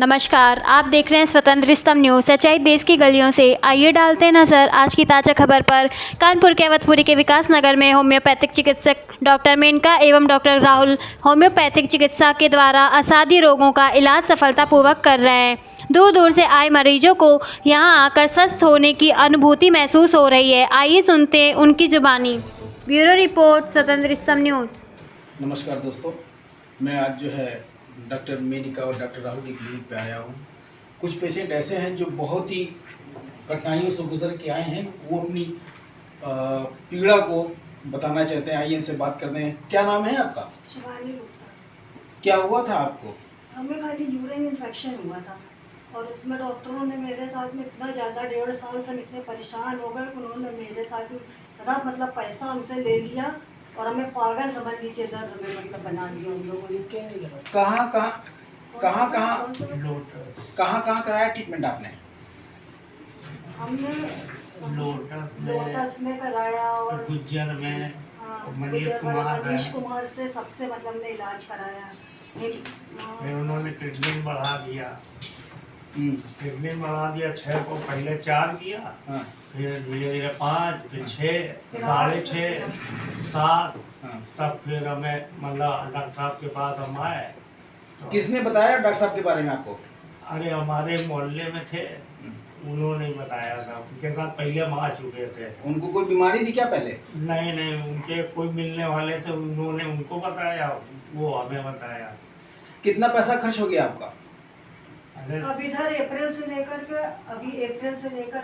नमस्कार, आप देख रहे हैं स्वतंत्र स्तंभ न्यूज़। सच्चाई देश की गलियों से, आइए डालते हैं नजर आज की ताज़ा खबर पर। कानपुर के अवधपुरी के विकास नगर में होम्योपैथिक चिकित्सक डॉक्टर मेनका एवं डॉक्टर राहुल होम्योपैथिक चिकित्सा के द्वारा असाध्य रोगों का इलाज सफलतापूर्वक कर रहे हैं। दूर दूर से आए मरीजों को यहां आकर स्वस्थ होने की अनुभूति महसूस हो रही है। आइए सुनते हैं उनकी जुबानी। ब्यूरो रिपोर्ट, स्वतंत्र स्तंभ न्यूज़। नमस्कार दोस्तों, मैं आज जो है डॉक्टर मेनिका और डॉक्टर राहुल की क्लिनिक पे आया हूँ। कुछ पेशेंट ऐसे हैं जो बहुत ही कठिनाइयों से गुजर के आए हैं, वो अपनी पीड़ा को बताना चाहते हैं। आइए इनसे बात करते हैं। क्या नाम है आपका? शिवानी गुप्ता। क्या हुआ था आपको? हमें खाली यूरिन इन्फेक्शन हुआ था और उसमें डॉक्टरों ने मेरे साथ में इतना ज़्यादा 1.5 साल से हम इतने परेशान हो गए कि उन्होंने मेरे साथ में इतना मतलब पैसा हमसे ले लिया और हमें पागल समझ लीजिए, इधर हमें मतलब बना दिया उन लोगों ने। कहाँ कराया ट्रीटमेंट आपने? हमने लोटस में कराया और गुज्जर में मनीष कुमार से सबसे मतलब हमने इलाज कराया। फिर उन्होंने किडनी बढ़ा दिया। किडनी बढ़ा दिया, 6 को पहले 4 किया, फिर धीरे धीरे 5, फिर 6, 6.5, 7, तब फिर हमें मतलब डॉक्टर साहब के पास हम आए। तो किसने बताया डॉक्टर साहब के बारे में आपको? अरे हमारे मोहल्ले में थे, उन्होंने ही बताया था। उनके साथ पहले हम आ चुके थे। उनको कोई बीमारी थी क्या पहले? नहीं, उनके कोई मिलने वाले थे, उन्होंने उनको बताया, वो हमें बताया। कितना पैसा खर्च हो गया आपका? अब इधर अप्रैल से लेकर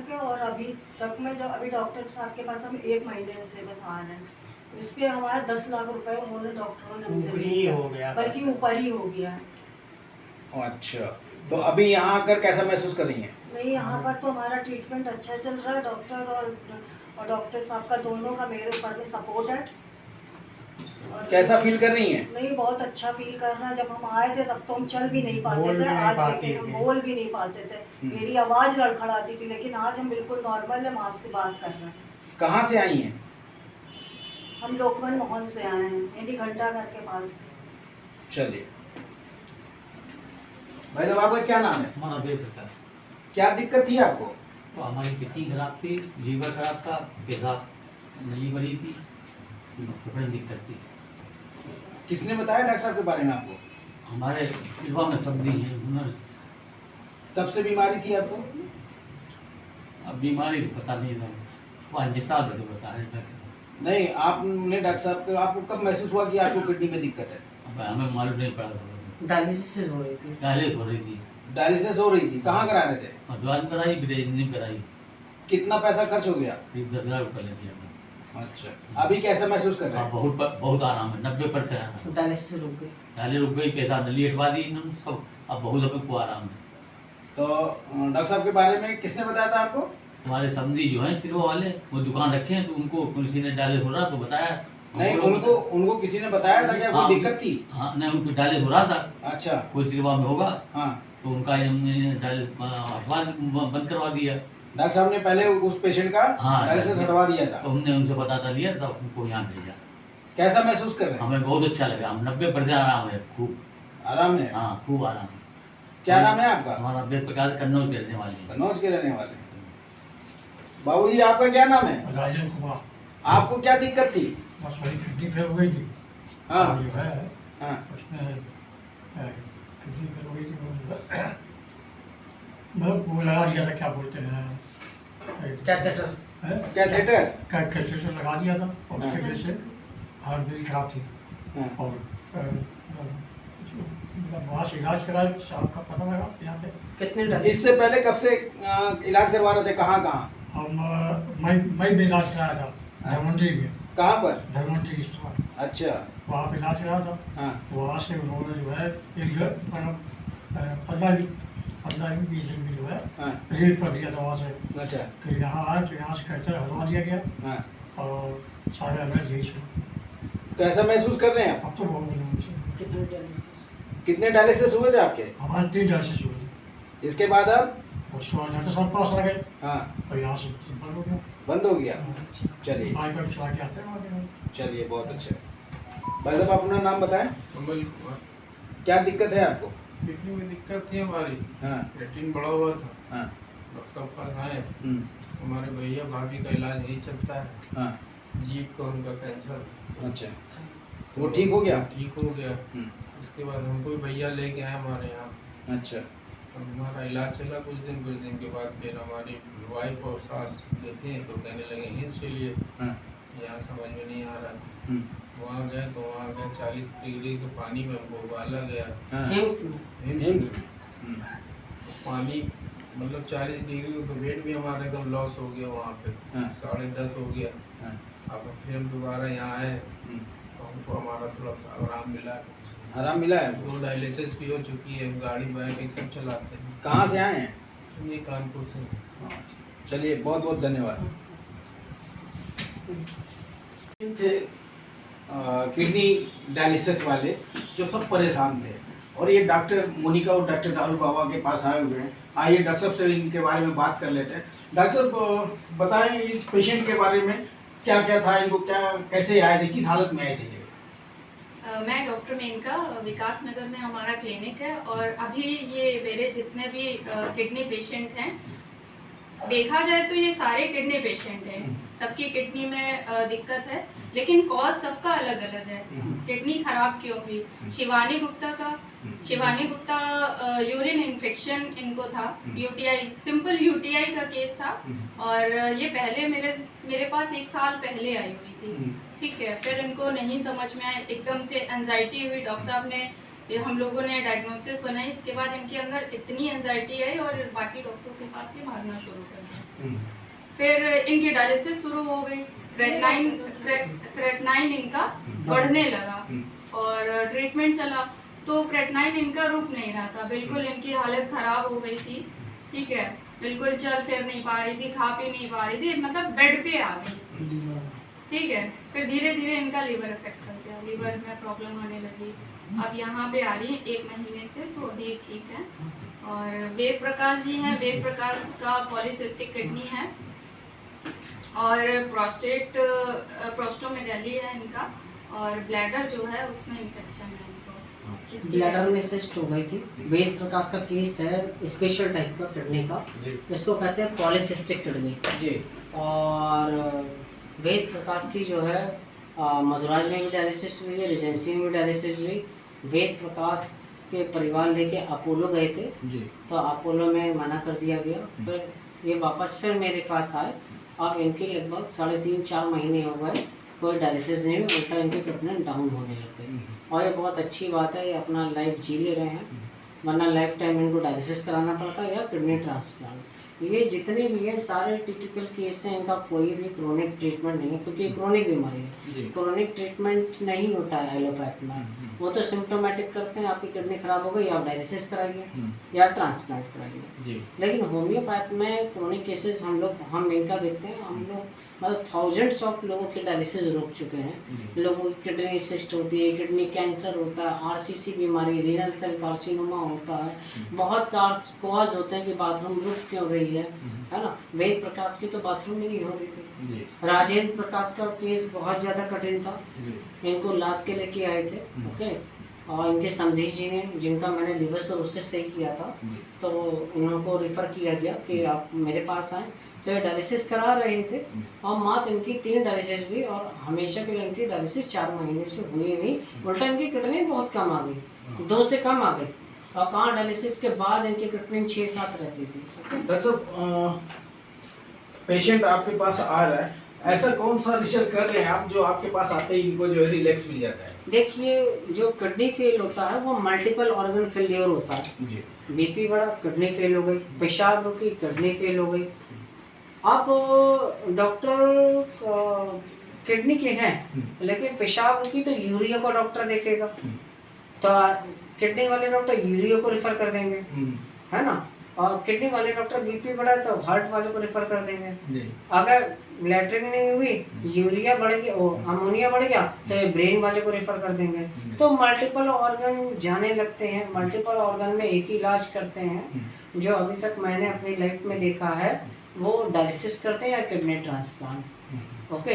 के और अभी तक में जब अभी डॉक्टर साहब के पास हम 1 महीने से बस आ रहे हैं, इसके हमारे 10 लाख रुपए उन्होंने डॉक्टरों ने हमसे लिए, हो गया, बल्कि ऊपर ही हो गया है। अच्छा, तो अभी यहाँ आकर कैसा महसूस कर रही हैं? नहीं, यहाँ पर तो हमारा ट्रीटमेंट अच्छा चल रहा है। डॉक्टर और डॉक्टर साहब का दोनों का मेरे ऊपर में सपोर्ट है। और कैसा फील कर रही हैं? नहीं, बहुत अच्छा फील कर रहा है। जब हम आए थे तब तो हम चल भी नहीं पाते थे, आज लेकिन हम बोल भी नहीं पाते थे, मेरी आवाज़ लड़खड़ाती थी, लेकिन आज हम बिल्कुल नॉर्मल हम आपसे बात कर रहे हैं। कहाँ से आई हैं? हम लोकमन मोहन से आए हैं, यही घंटा घर के पास। चलिए भाई साहब, आपका क्या नाम है? हमारा प्रकाश। क्या दिक्कत थी आपको? तो हमारी किडनी खराब थी, लीवर खराब था, पेशाब नली बड़ी थी, बड़ी दिक्कत थी। किसने बताया डॉक्टर साहब के बारे में आपको? हमारे युवा में सब्जी है, उन्होंने। कब से बीमारी थी आपको? अब बीमारी पता नहीं था, 5 साल से बता रहे थे। नहीं, आपने डॉक्टर साहब को आपको कब महसूस हुआ कि आपको किडनी में दिक्कत है? अब हमें मालूम नहीं पड़ा था। डायलिसिस हो रही थी। डायलिसिस हो रही थी। डायलिसिस हो रही थी? कहाँ करा रहे थे? मधुआन कराई, फिर इंजन कराई। कितना पैसा खर्च हो गया? करीब 10 लाख रुपये लग गया। अच्छा, अभी कैसा महसूस कर रहे हैं? बहुत आराम है, 90% आराम है। डायलिसिस रुक गई। डायलिसिस रुक गई, पेशाब नली हटवा दी इन्होंने सब, अब बहुत हमें को आराम है। तो डॉक्टर साहब के बारे में किसने बताया था आपको? हमारे समझी जो हैं सिरवा वाले, वो दुकान रखे हैं, तो उनको किसी ने डायलिसिस हो रहा तो बताया। नहीं, उनको किसी ने बताया था क्या कोई दिक्कत थी? हाँ, नहीं, उनको डायलिसिस हो रहा था। अच्छा, कोई सिरवा में होगा, हाँ, तो उनका डायलिसिस बंद करवा दिया। डॉक्टर साहब ने पहले उस पेशेंट का हाँ, डायलिसिस हटवा दिया था। तो हमने उनसे पता लिया, तब उनको यहाँ भेजा। कैसा महसूस कर रहे हैं? हमें बहुत अच्छा लगा, हम 90% आराम है, खूब आराम है? हाँ, खूब आराम है। क्या नाम है आपका? हमारा वेद प्रकाश कन्नौज के रहने वाले हैं। कन्नौज के रहने वाले। बाबू जी, आपका क्या नाम है? राजन कुमार। आपको क्या दिक्कत थी? बस वही किडनी फेल हो गई थी। हाँ, जो है हाँ, उसमें किडनी फेल हो गई थी, मतलब वो लगा दिया था, क्या बोलते हैं, कैथेटर। कैथेटर? कैथेटर लगा दिया था, और उसकी वजह से हार्ट मेरी खराब थी। हाँ। और वहाँ से इलाज कराया, साहब का पता लगा यहाँ पे। कितने इससे पहले कब से इलाज करवा रहे थे? कहाँ कहाँ? हम मई में इलाज कराया था, धर्मंतरी में। कहाँ पर? धर्मंतरी अस्पताल, अच्छा, वहाँ पे इलाज कराया था। हाँ, वहाँ से उन्होंने जो है एक 15-20 दिन में जो है हाँ, रेट कर दिया था वहाँ से। अच्छा, फिर यहाँ आए तो यहाँ से कैंसर हटवा दिया गया हाँ। और सारे इलाज यही से। कैसा महसूस कर रहे हैं आप? अब तो बहुत मिला मुझसे। कितने डायलिसिस हुए थे आपके? हमारे 3 डायलिसिस हुए थे। इसके बाद अब? उसके बाद डॉक्टर साहब पास आ गए हाँ, और यहाँ से सिंपल हो गया। बंद हो गया। चलिए, बाइक पर चला के आते हैं वहाँ पे। चलिए, बहुत अच्छे। भाई साहब, अपना नाम बताएं। कमल कुमार। क्या दिक्कत है आपको? किडनी में दिक्कत थी हमारी, हाँ क्रिएटिन बढ़ा हुआ था। हाँ डॉक्टर साहब पास आए, हम्म, हमारे भैया भाभी का इलाज नहीं चलता है, हाँ जीभ का उनका कैंसर था। अच्छा, वो ठीक हो गया? ठीक हो गया। हम्म, उसके बाद हमको भी भैया लेके आए हमारे यहाँ, अच्छा तो हमारा इलाज चला कुछ दिन के बाद फिर हमारी वाइफ और सास जो थे तो कहने लगे हिम्स के लिए, हाँ यहाँ समझ में नहीं आ रहा था। हम्म, वहाँ गए तो वहाँ गए 40 डिग्री के पानी में हमको उबाला गया। हाँ हिम्स हिम्स में। में, हम्म, पानी मतलब 40 डिग्री तो वेट भी हमारा एकदम लॉस हो गया वहाँ पे, हाँ। 10:30 हो गया। हाँ अब फिर हम दोबारा यहाँ आए हम्म, तो हमको हमारा थोड़ा सा आराम मिला। आराम मिला है? 2 डायलिसिस भी हो चुकी है, गाड़ी बाइक एक सब चलाते हैं। कहाँ से आए हैं? ये कानपुर से। चलिए बहुत बहुत धन्यवाद। थे किडनी डायलिसिस वाले जो सब परेशान थे, और ये डॉक्टर मोनिका और डॉक्टर राहुल बाबा के पास आए हुए हैं। आइए डॉक्टर साहब से इनके बारे में बात कर लेते हैं। डॉक्टर साहब बताएं इस पेशेंट के बारे में, क्या क्या था, इनको क्या कैसे आए थे, किस हालत में आए थे? मैं डॉक्टर मेनका, विकास नगर में हमारा क्लिनिक है, और अभी ये मेरे जितने भी किडनी पेशेंट हैं, देखा जाए तो ये सारे किडनी पेशेंट हैं, सबकी किडनी में दिक्कत है, लेकिन कॉज सबका अलग अलग है। किडनी खराब क्यों हुई? शिवानी गुप्ता यूरिन इन्फेक्शन इनको था, यूटीआई, सिंपल यूटीआई का केस था, और ये पहले मेरे पास 1 साल पहले आई हुई थी। ठीक है, फिर इनको नहीं समझ में आया, एकदम से एंजाइटी हुई, डॉक्टर साहब ने, हम लोगों ने डायग्नोसिस बनाई, इसके बाद इनके अंदर इतनी एंजाइटी आई और बाकी डॉक्टरों के पास ये भागना शुरू कर दिया। फिर इनकी डायलिसिस शुरू हो गई, क्रेटनाइन इनका बढ़ने लगा और ट्रीटमेंट चला, तो क्रेटनाइन इनका रुक नहीं रहा था, बिल्कुल इनकी हालत खराब हो गई थी। ठीक है, बिल्कुल चल फिर नहीं पा रही थी, खा पी नहीं पा रही थी, मतलब बेड पे आ गई। ठीक है, फिर धीरे धीरे इनका लीवर इफेक्ट कर गया, लीवर में प्रॉब्लम होने लगी। अब यहाँ पे आ रही है 1 महीने से, तो अभी ठीक है। और वेद प्रकाश जी हैं, वेद प्रकाश का पॉलीसिस्टिक किडनी है और प्रोस्टोमेगैली है इनका, और ब्लैडर जो है उसमें इन्फेक्शन है इनको, ब्लैडर में सिस्ट हो गई थी। वेद प्रकाश का केस है स्पेशल टाइप का किडनी का, इसको कहते हैं पॉलीसिस्टिक किडनी जी। और वेद प्रकाश की जो है मधुराज में भी डायलिसिस हुई है, रिजेंसी में भी डायलिसिस हुई। वेद प्रकाश के परिवार लेके अपोलो गए थे जी, तो अपोलो में मना कर दिया गया। फिर ये वापस फिर मेरे पास आए। अब इनके लगभग 3.5-4 महीने हो गए, कोई डायलिसिस नहीं हुई, उल्टा इनके किडनी डाउन होने लग गए। और ये बहुत अच्छी बात है, ये अपना लाइफ जी ले रहे हैं, वरना लाइफ टाइम इनको डायलिसिस कराना पड़ता है या किडनी ट्रांसप्लांट। ये जितने भी हैं सारे टिपिकल केस हैं, इनका कोई भी क्रोनिक ट्रीटमेंट नहीं है, क्योंकि क्रोनिक बीमारी है। क्रोनिक ट्रीटमेंट नहीं होता है एलोपैथ में, वो तो सिम्टोमेटिक करते हैं, आपकी किडनी खराब हो गई, आप डायलिसिस कराइए या ट्रांसप्लांट कराइए। लेकिन होम्योपैथ में क्रोनिक केसेस हम इनका देखते हैं, हम लोग मतलब थाउजेंड्स ऑफ लोगों के डायलिसिस रोक चुके हैं। लोगों की किडनी सिस्ट होती है, किडनी कैंसर होता है, आरसीसी बीमारी, रीनल सेल कार्सिनोमा होता है, बहुत कॉज होते हैं कि बाथरूम रुक क्यों रही है ना। वेद प्रकाश की तो बाथरूम में नहीं हो रही थी। राजेंद्र प्रकाश का केस बहुत ज़्यादा कठिन था, इनको लाद के लेके आए थे। ओके, और इनके समधी जी ने, जिनका मैंने लिवर सिरोसिस सही किया था, तो उनको रेफ़र किया गया कि आप मेरे पास आएँ। तो ये डायलिसिस करा रहे थे और मात्र इनकी 3 डायलिसिस हुई, और हमेशा के लिए इनकी डायलिसिस 4 महीने से हुई नहीं, उल्टा इनकी किडनी बहुत कम आ गई, 2 से कम आ गई। और कहाँ डायलिसिस के बाद इनकी किडनी 6-7 रहती थी। डॉक्टर साहब, पेशेंट आपके पास आ रहा है, ऐसा कौन सा रिसर्च कर रहे हैं आप जो आपके पास आते ही इनको जो है रिलैक्स मिल जाता है? देखिए, जो किडनी फेल होता है वो मल्टीपल ऑर्गन फेलियर होता है जी। बीपी बढ़ा, किडनी फेल हो गई, पेशाब रुकी, किडनी फेल हो गई। आप डॉक्टर किडनी के हैं, लेकिन पेशाब रुकी तो यूरिया को डॉक्टर देखेगा, तो किडनी वाले डॉक्टर यूरिया को रेफर कर देंगे, है ना। और किडनी वाले डॉक्टर बीपी बढ़ा तो हार्ट वाले को रेफर कर देंगे। अगर लैट्रिन नहीं हुई, यूरिया बढ़ गया, अमोनिया बढ़ गया, तो ये ब्रेन वाले को रेफर कर देंगे। तो मल्टीपल ऑर्गन जाने लगते हैं, मल्टीपल ऑर्गन में एक ही इलाज करते हैं। जो अभी तक मैंने अपनी लाइफ में देखा है, वो डायलिसिस करते हैं या किडनी ट्रांसप्लांट। ओके,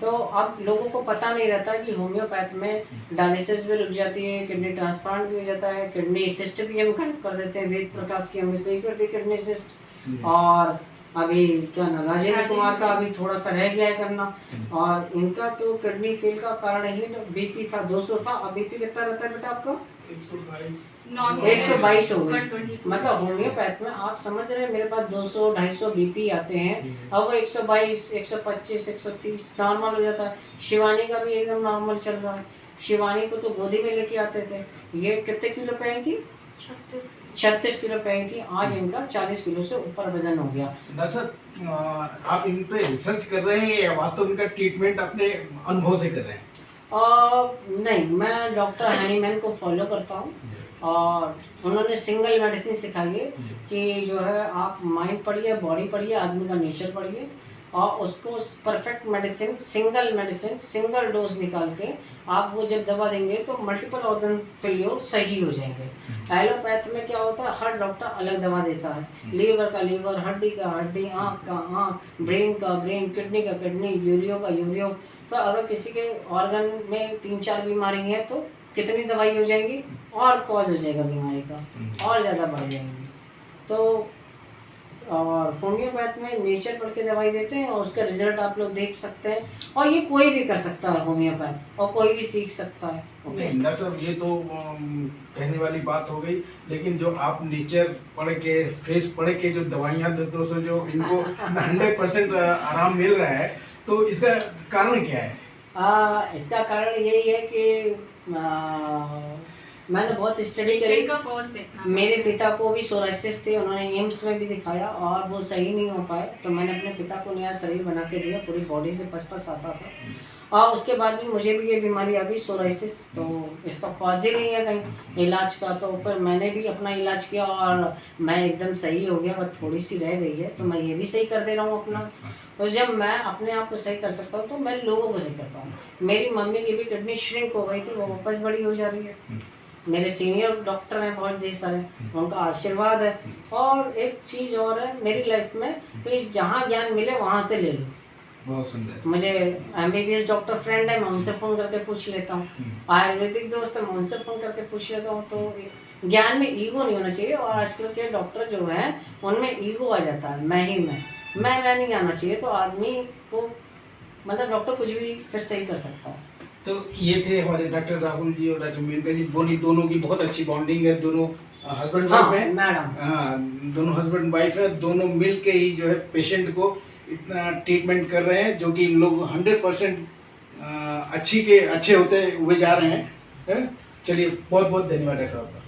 तो अब लोगों को पता नहीं रहता कि होम्योपैथ में डायलिसिस भी रुक जाती है, किडनी ट्रांसप्लांट भी हो जाता है, किडनी सिस्ट भी हम गायब कर देते हैं। वेद प्रकाश की हमने सही कर दी किडनी सिस्ट। और अभी क्या ना राजेंद्र कुमार का अभी थोड़ा सा रह गया है करना। और इनका तो किडनी फेल का कारण ही बीपी था 200 था, अब बीपी कितना रहता है बेटा आपका? 122 हो गई। मतलब होम्योपैथ में आप समझ रहे हैं मेरे पास 200-250 बीपी आते हैं, अब वो 122, 125, 130 नॉर्मल हो जाता है। शिवानी का भी एकदम नॉर्मल चल रहा है। शिवानी को तो गोदी में लेके आते थे, ये कितने किलो पे आई थी? 36 किलो पे आई थी। आज इनका 40 किलो से ऊपर वजन हो गया। डॉक्टर साहब, आप इन पे रिसर्च कर रहे हैं या वास्तव इनका ट्रीटमेंट अपने अनुभव से कर रहे हैं? नहीं, मैं डॉक्टर हैनीमैन को फॉलो करता हूँ और उन्होंने सिंगल मेडिसिन सिखाई है कि जो है आप माइंड पढ़िए, बॉडी पढ़िए, आदमी का नेचर पढ़िए और उसको परफेक्ट मेडिसिन, सिंगल डोज निकाल के आप वो जब दवा देंगे तो मल्टीपल ऑर्गन फेलियर सही हो जाएंगे। एलोपैथ में क्या होता है, हर डॉक्टर अलग दवा देता है। लीवर का लीवर, हड्डी का हड्डी, आँख का आँख, ब्रेन का ब्रेन, किडनी का किडनी, यूरियो का यूरियो। तो अगर किसी के ऑर्गन में 3-4 बीमारी है तो कितनी दवाई हो जाएगी और कॉज हो जाएगा बीमारी का और ज़्यादा बढ़ जाएंगी। तो और होम्योपैथ में नेचर पढ़ के दवाई देते हैं और उसका रिजल्ट आप लोग देख सकते हैं। और ये कोई भी कर सकता है होम्योपैथ, और कोई भी सीख सकता है। नहीं डॉक्टर साहब, ये तो कहने वाली बात हो गई, लेकिन जो आप नेचर पढ़ के, फेस पढ़ के जो दवाइयाँ देते हो, जो इनको 100% आराम मिल रहा है, तो इसका कारण क्या है? इसका कारण यही है कि मैंने बहुत स्टडी करी। का कॉज देखना। मेरे पिता को भी सोराइसिस थे, उन्होंने एम्स में भी दिखाया और वो सही नहीं हो पाए, तो मैंने अपने पिता को नया शरीर बना के दिया, पूरी बॉडी से पस आता था। और उसके बाद भी मुझे भी ये बीमारी आ गई सोराइसिस, तो इसका कॉज ही नहीं है कहीं इलाज का। तो फिर मैंने भी अपना इलाज किया और मैं एकदम सही हो गया, बस थोड़ी सी रह गई है, तो मैं ये भी सही कर दे रहा हूँ अपना। तो जब मैं अपने आप को सही कर सकता हूँ तो मैं लोगों को सही करता हूँ। मेरी मम्मी की भी किडनी श्रिंक हो गई थी, वो वापस बड़ी हो जा रही है। मेरे सीनियर डॉक्टर हैं बहुत जी सारे, उनका आशीर्वाद है। और एक चीज़ और है मेरी लाइफ में कि जहाँ ज्ञान मिले वहाँ से ले लो। बहुत सुंदर। मुझे MBBS डॉक्टर फ्रेंड है, मैं उनसे फ़ोन करके पूछ लेता हूँ। आयुर्वेदिक दोस्त है, मैं उनसे फ़ोन करके पूछ लेता हूँ। तो ज्ञान में ईगो नहीं होना चाहिए। और आजकल के डॉक्टर जो हैं उनमें ईगो आ जाता है, मैं ही मैं नहीं आना चाहिए। तो आदमी को मतलब डॉक्टर कुछ भी फिर सही कर सकता है। तो ये थे हमारे डॉक्टर राहुल जी और डॉक्टर मेनका जी। दोनों की बहुत अच्छी बॉन्डिंग है, दोनों हस्बैंड वाइफ है मैडम। हाँ, दोनों हस्बैंड वाइफ है, दोनों मिल के ही जो है पेशेंट को इतना ट्रीटमेंट कर रहे हैं, जो कि लोग 100% अच्छे होते हुए जा रहे हैं। चलिए, बहुत बहुत धन्यवाद डॉक्टर साहब।